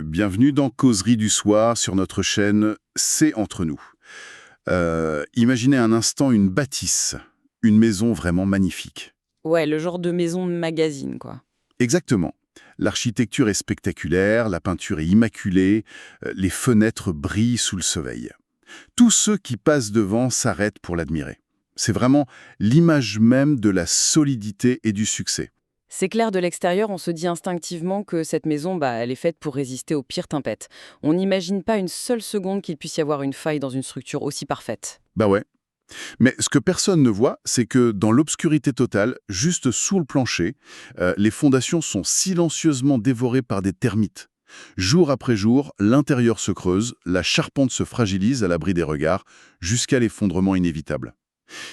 Bienvenue dans Causerie du soir sur notre chaîne C'est entre nous. Imaginez un instant une bâtisse, une maison vraiment magnifique. Ouais, le genre de maison de magazine, quoi. Exactement. L'architecture est spectaculaire, la peinture est immaculée, les fenêtres brillent sous le soleil. Tous ceux qui passent devant s'arrêtent pour l'admirer. C'est vraiment l'image même de la solidité et du succès. C'est clair, de l'extérieur, on se dit instinctivement que cette maison, elle est faite pour résister aux pires tempêtes. On n'imagine pas une seule seconde qu'il puisse y avoir une faille dans une structure aussi parfaite. Bah ouais. Mais ce que personne ne voit, c'est que dans l'obscurité totale, juste sous le plancher, les fondations sont silencieusement dévorées par des termites. Jour après jour, l'intérieur se creuse, la charpente se fragilise à l'abri des regards, jusqu'à l'effondrement inévitable.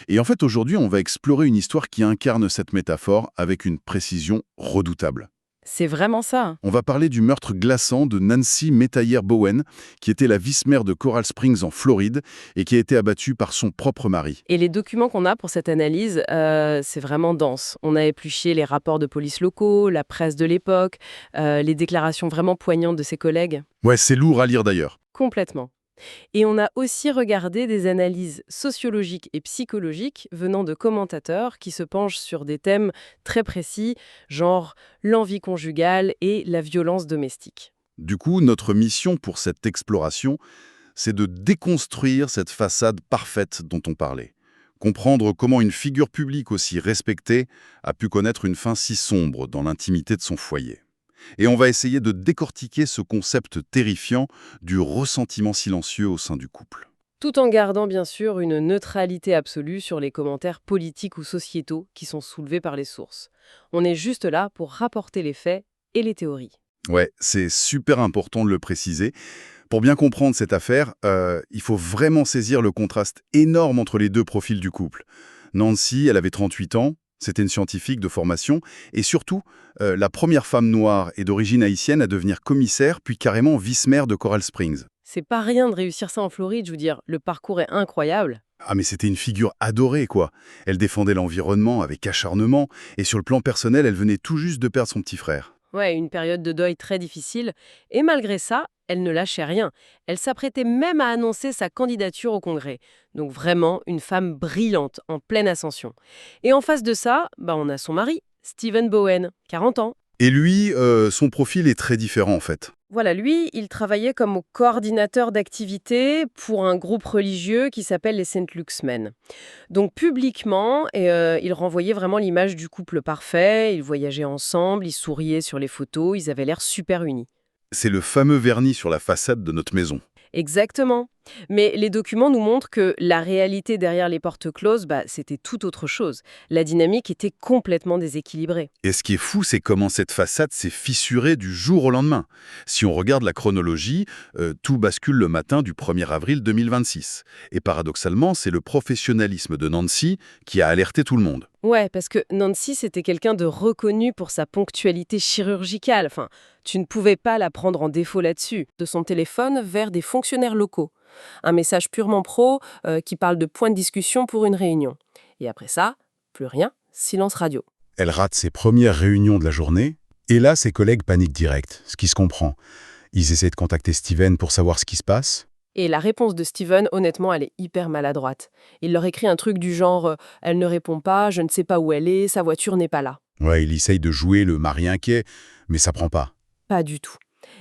Et en fait, aujourd'hui, on va explorer une histoire qui incarne cette métaphore avec une précision redoutable. C'est vraiment ça. On va parler du meurtre glaçant de Nancy Metayer Bowen, qui était la vice-maire de Coral Springs en Floride et qui a été abattue par son propre mari. Et les documents qu'on a pour cette analyse, c'est vraiment dense. On a épluché les rapports de police locaux, la presse de l'époque, les déclarations vraiment poignantes de ses collègues. Ouais, c'est lourd à lire d'ailleurs. Complètement. Et on a aussi regardé des analyses sociologiques et psychologiques venant de commentateurs qui se penchent sur des thèmes très précis, genre l'envie conjugale et la violence domestique. Du coup, notre mission pour cette exploration, c'est de déconstruire cette façade parfaite dont on parlait. Comprendre comment une figure publique aussi respectée a pu connaître une fin si sombre dans l'intimité de son foyer. Et on va essayer de décortiquer ce concept terrifiant du ressentiment silencieux au sein du couple. Tout en gardant bien sûr une neutralité absolue sur les commentaires politiques ou sociétaux qui sont soulevés par les sources. On est juste là pour rapporter les faits et les théories. Ouais, c'est super important de le préciser. Pour bien comprendre cette affaire, il faut vraiment saisir le contraste énorme entre les deux profils du couple. Nancy, elle avait 38 ans, c'était une scientifique de formation, et surtout, la première femme noire et d'origine haïtienne à devenir commissaire, puis carrément vice-maire de Coral Springs. C'est pas rien de réussir ça en Floride, je veux dire, le parcours est incroyable. Ah mais c'était une figure adorée, quoi. Elle défendait l'environnement avec acharnement, et sur le plan personnel, elle venait tout juste de perdre son petit frère. Ouais, une période de deuil très difficile. Et malgré ça, elle ne lâchait rien. Elle s'apprêtait même à annoncer sa candidature au Congrès. Donc vraiment une femme brillante, en pleine ascension. Et en face de ça, on a son mari, Stephen Bowen, 40 ans. Et lui, son profil est très différent en fait. Voilà, lui, il travaillait comme coordinateur d'activités pour un groupe religieux qui s'appelle les Saint Luke's Men. Donc publiquement, il renvoyait vraiment l'image du couple parfait, ils voyageaient ensemble, ils souriaient sur les photos, ils avaient l'air super unis. C'est le fameux vernis sur la façade de notre maison. Exactement. Mais les documents nous montrent que la réalité derrière les portes closes, c'était tout autre chose. La dynamique était complètement déséquilibrée. Et ce qui est fou, c'est comment cette façade s'est fissurée du jour au lendemain. Si on regarde la chronologie, tout bascule le matin du 1er avril 2026. Et paradoxalement, c'est le professionnalisme de Nancy qui a alerté tout le monde. Ouais, parce que Nancy, c'était quelqu'un de reconnu pour sa ponctualité chirurgicale. Enfin, tu ne pouvais pas la prendre en défaut là-dessus. De son téléphone vers des fonctionnaires locaux. Un message purement pro qui parle de points de discussion pour une réunion. Et après ça, plus rien, silence radio. Elle rate ses premières réunions de la journée, et là, ses collègues paniquent direct, ce qui se comprend. Ils essaient de contacter Steven pour savoir ce qui se passe. Et la réponse de Steven, honnêtement, elle est hyper maladroite. Il leur écrit un truc du genre elle ne répond pas, je ne sais pas où elle est, sa voiture n'est pas là. Ouais, il essaye de jouer le mari inquiet, mais ça prend pas. Pas du tout.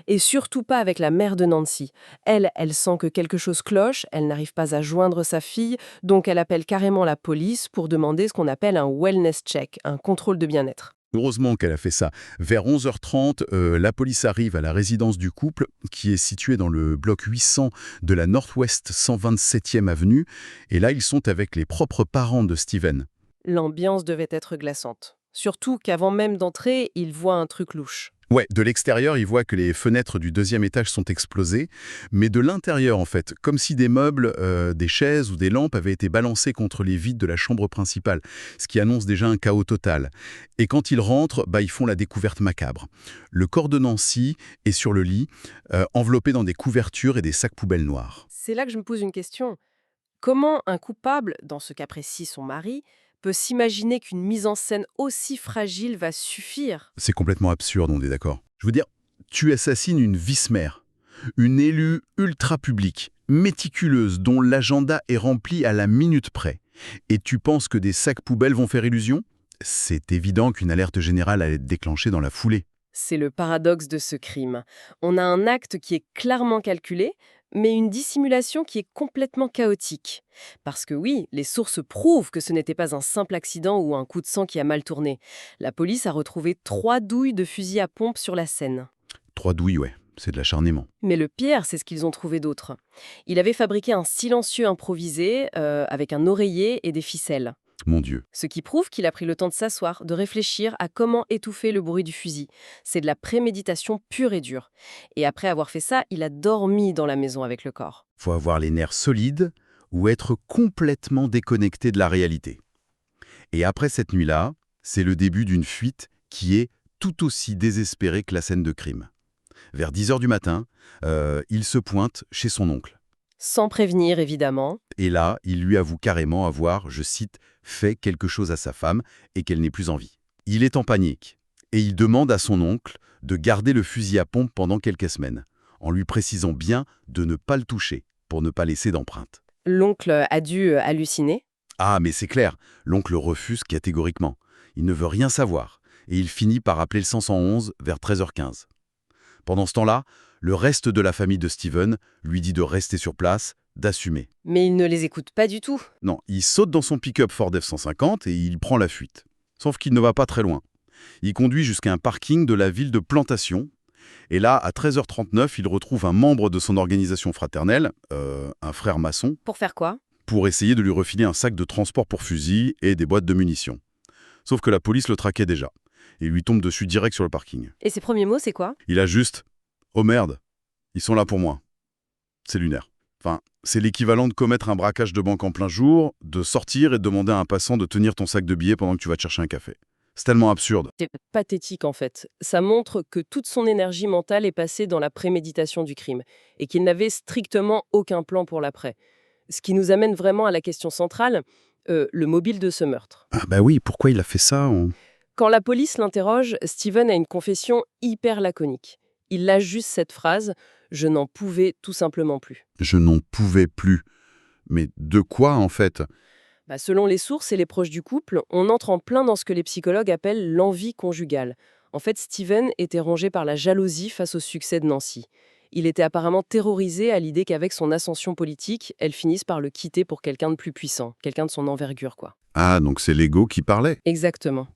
Et surtout pas avec la mère de Nancy. Elle sent que quelque chose cloche, elle n'arrive pas à joindre sa fille, donc elle appelle carrément la police pour demander ce qu'on appelle un wellness check, un contrôle de bien-être. Heureusement qu'elle a fait ça. Vers 11h30, la police arrive à la résidence du couple, qui est située dans le bloc 800 de la Northwest 127e avenue. Et là, ils sont avec les propres parents de Steven. L'ambiance devait être glaçante. Surtout qu'avant même d'entrer, il voit un truc louche. Ouais, de l'extérieur, ils voient que les fenêtres du deuxième étage sont explosées, mais de l'intérieur, en fait, comme si des meubles, des chaises ou des lampes avaient été balancés contre les vitres de la chambre principale, ce qui annonce déjà un chaos total. Et quand ils rentrent, ils font la découverte macabre. Le corps de Nancy est sur le lit, enveloppé dans des couvertures et des sacs poubelles noirs. C'est là que je me pose une question. Comment un coupable, dans ce cas précis son mari, peut s'imaginer qu'une mise en scène aussi fragile va suffire? C'est complètement absurde, on est d'accord. Je veux dire, Tu assassines une vice-mère, une élue ultra publique, méticuleuse, dont l'agenda est rempli à la minute près. Et tu penses que des sacs poubelles vont faire illusion? C'est évident qu'une alerte générale allait être déclenchée dans la foulée. C'est le paradoxe de ce crime. On a un acte qui est clairement calculé, mais une dissimulation qui est complètement chaotique. Parce que oui, les sources prouvent que ce n'était pas un simple accident ou un coup de sang qui a mal tourné. La police a retrouvé 3 douilles de fusil à pompe sur la scène. 3 douilles, ouais, c'est de l'acharnement. Mais le pire, c'est ce qu'ils ont trouvé d'autre. Il avait fabriqué un silencieux improvisé avec un oreiller et des ficelles. Mon Dieu. Ce qui prouve qu'il a pris le temps de s'asseoir, de réfléchir à comment étouffer le bruit du fusil. C'est de la préméditation pure et dure. Et après avoir fait ça, il a dormi dans la maison avec le corps. Faut avoir les nerfs solides ou être complètement déconnecté de la réalité. Et après cette nuit-là, c'est le début d'une fuite qui est tout aussi désespérée que la scène de crime. Vers 10 heures du matin, il se pointe chez son oncle. Sans prévenir, évidemment. Et là, il lui avoue carrément avoir, je cite, « fait quelque chose à sa femme et qu'elle n'est plus en vie ». Il est en panique et il demande à son oncle de garder le fusil à pompe pendant quelques semaines, en lui précisant bien de ne pas le toucher pour ne pas laisser d'empreinte. L'oncle a dû halluciner. Ah, mais c'est clair, l'oncle refuse catégoriquement. Il ne veut rien savoir et il finit par appeler le 511 vers 13h15. Pendant ce temps-là, le reste de la famille de Steven lui dit de rester sur place, d'assumer. Mais il ne les écoute pas du tout. Non, il saute dans son pick-up Ford F-150 et il prend la fuite. Sauf qu'il ne va pas très loin. Il conduit jusqu'à un parking de la ville de Plantation. Et là, à 13h39, il retrouve un membre de son organisation fraternelle, un frère maçon, Pour faire quoi? pour essayer de lui refiler un sac de transport pour fusil et des boîtes de munitions. Sauf que la police le traquait déjà. Et lui tombe dessus direct sur le parking. Et ses premiers mots, c'est quoi? Il a juste « Oh merde, ils sont là pour moi ». C'est lunaire. Enfin, c'est l'équivalent de commettre un braquage de banque en plein jour, de sortir et de demander à un passant de tenir ton sac de billets pendant que tu vas te chercher un café. C'est tellement absurde. C'est pathétique en fait. Ça montre que toute son énergie mentale est passée dans la préméditation du crime et qu'il n'avait strictement aucun plan pour l'après. Ce qui nous amène vraiment à la question centrale, le mobile de ce meurtre. Ah bah oui, pourquoi il a fait ça Quand la police l'interroge, Steven a une confession hyper laconique. Il lâche juste cette phrase « Je n'en pouvais tout simplement plus ». Je n'en pouvais plus. Mais de quoi, en fait? Selon les sources et les proches du couple, on entre en plein dans ce que les psychologues appellent l'envie conjugale. En fait, Steven était rongé par la jalousie face au succès de Nancy. Il était apparemment terrorisé à l'idée qu'avec son ascension politique, elle finisse par le quitter pour quelqu'un de plus puissant, quelqu'un de son envergure, quoi. Ah, donc c'est l'ego qui parlait. Exactement.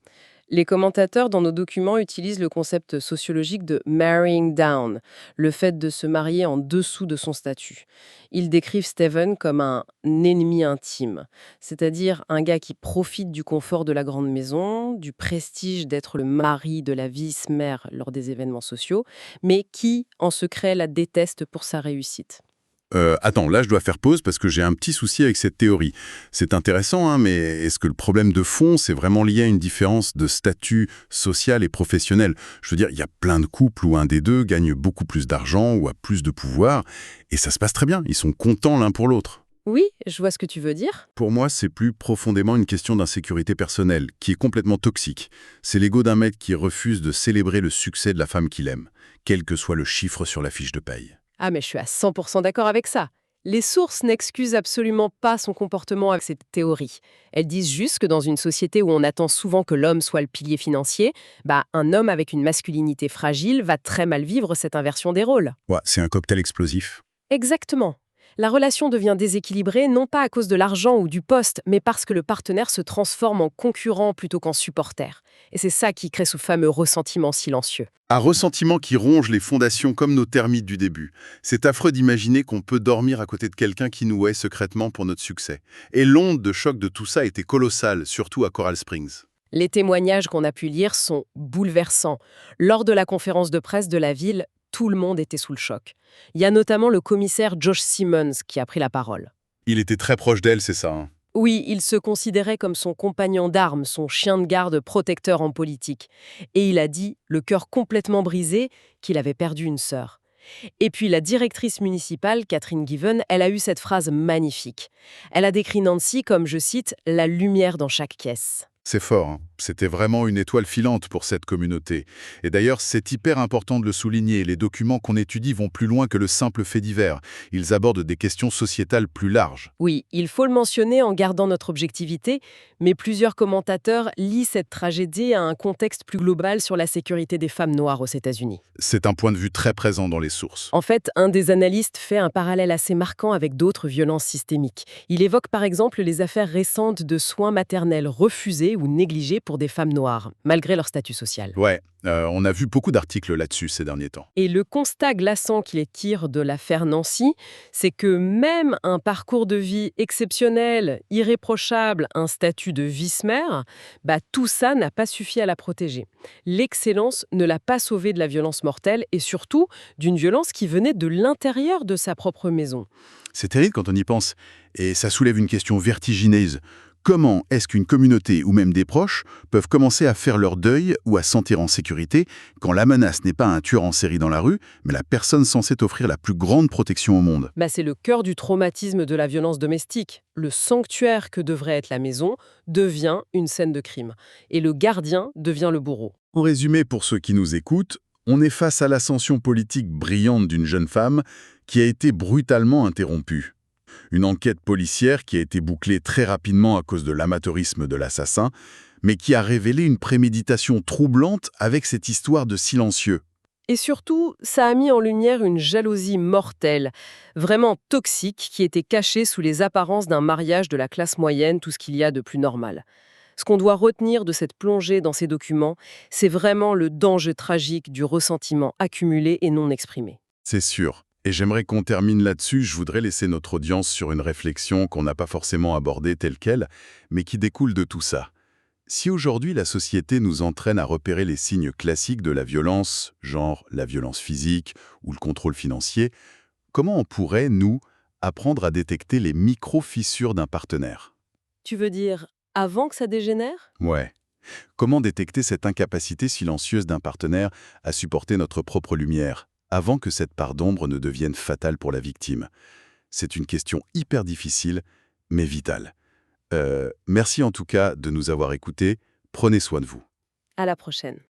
Les commentateurs dans nos documents utilisent le concept sociologique de marrying down, le fait de se marier en dessous de son statut. Ils décrivent Steven comme un ennemi intime, c'est-à-dire un gars qui profite du confort de la grande maison, du prestige d'être le mari de la vice-mère lors des événements sociaux, mais qui, en secret, la déteste pour sa réussite. Attends, là je dois faire pause parce que j'ai un petit souci avec cette théorie. C'est intéressant, hein, mais est-ce que le problème de fond, c'est vraiment lié à une différence de statut social et professionnel? Je veux dire, il y a plein de couples où un des deux gagne beaucoup plus d'argent ou a plus de pouvoir, et ça se passe très bien, ils sont contents l'un pour l'autre. Oui, je vois ce que tu veux dire. Pour moi, c'est plus profondément une question d'insécurité personnelle, qui est complètement toxique. C'est l'ego d'un mec qui refuse de célébrer le succès de la femme qu'il aime, quel que soit le chiffre sur la fiche de paye. Ah, mais je suis à 100% d'accord avec ça. Les sources n'excusent absolument pas son comportement avec cette théorie. Elles disent juste que dans une société où on attend souvent que l'homme soit le pilier financier, un homme avec une masculinité fragile va très mal vivre cette inversion des rôles. Ouais, c'est un cocktail explosif. Exactement. La relation devient déséquilibrée non pas à cause de l'argent ou du poste, mais parce que le partenaire se transforme en concurrent plutôt qu'en supporter. Et c'est ça qui crée ce fameux ressentiment silencieux. Un ressentiment qui ronge les fondations comme nos termites du début. C'est affreux d'imaginer qu'on peut dormir à côté de quelqu'un qui nous hait secrètement pour notre succès. Et l'onde de choc de tout ça était colossale, surtout à Coral Springs. Les témoignages qu'on a pu lire sont bouleversants. Lors de la conférence de presse de la ville, tout le monde était sous le choc. Il y a notamment le commissaire Josh Simmons qui a pris la parole. Il était très proche d'elle, c'est ça, hein? Oui, il se considérait comme son compagnon d'armes, son chien de garde protecteur en politique. Et il a dit, le cœur complètement brisé, qu'il avait perdu une sœur. Et puis la directrice municipale, Catherine Given, elle a eu cette phrase magnifique. Elle a décrit Nancy comme, je cite, « la lumière dans chaque caisse ». C'est fort, hein. C'était vraiment une étoile filante pour cette communauté. Et d'ailleurs, c'est hyper important de le souligner. Les documents qu'on étudie vont plus loin que le simple fait divers. Ils abordent des questions sociétales plus larges. Oui, il faut le mentionner en gardant notre objectivité, mais plusieurs commentateurs lient cette tragédie à un contexte plus global sur la sécurité des femmes noires aux États-Unis. C'est un point de vue très présent dans les sources. En fait, un des analystes fait un parallèle assez marquant avec d'autres violences systémiques. Il évoque par exemple les affaires récentes de soins maternels refusés ou négligés pour des femmes noires, malgré leur statut social. Ouais, on a vu beaucoup d'articles là-dessus ces derniers temps. Et le constat glaçant qu'il tire de l'affaire Nancy, c'est que même un parcours de vie exceptionnel, irréprochable, un statut de vice-mère, tout ça n'a pas suffi à la protéger. L'excellence ne l'a pas sauvée de la violence mortelle et surtout d'une violence qui venait de l'intérieur de sa propre maison. C'est terrible quand on y pense, et ça soulève une question vertigineuse. Comment est-ce qu'une communauté ou même des proches peuvent commencer à faire leur deuil ou à se sentir en sécurité quand la menace n'est pas un tueur en série dans la rue, mais la personne censée offrir la plus grande protection au monde? C'est le cœur du traumatisme de la violence domestique. Le sanctuaire que devrait être la maison devient une scène de crime. Et le gardien devient le bourreau. En résumé, pour ceux qui nous écoutent, on est face à l'ascension politique brillante d'une jeune femme qui a été brutalement interrompue. Une enquête policière qui a été bouclée très rapidement à cause de l'amateurisme de l'assassin, mais qui a révélé une préméditation troublante avec cette histoire de silencieux. Et surtout, ça a mis en lumière une jalousie mortelle, vraiment toxique, qui était cachée sous les apparences d'un mariage de la classe moyenne, tout ce qu'il y a de plus normal. Ce qu'on doit retenir de cette plongée dans ces documents, c'est vraiment le danger tragique du ressentiment accumulé et non exprimé. C'est sûr. Et j'aimerais qu'on termine là-dessus. Je voudrais laisser notre audience sur une réflexion qu'on n'a pas forcément abordée telle qu'elle, mais qui découle de tout ça. Si aujourd'hui la société nous entraîne à repérer les signes classiques de la violence, genre la violence physique ou le contrôle financier, comment on pourrait, nous, apprendre à détecter les micro-fissures d'un partenaire? Tu veux dire avant que ça dégénère? Ouais. Comment détecter cette incapacité silencieuse d'un partenaire à supporter notre propre lumière, avant que cette part d'ombre ne devienne fatale pour la victime? C'est une question hyper difficile, mais vitale. Merci en tout cas de nous avoir écoutés. Prenez soin de vous. À la prochaine.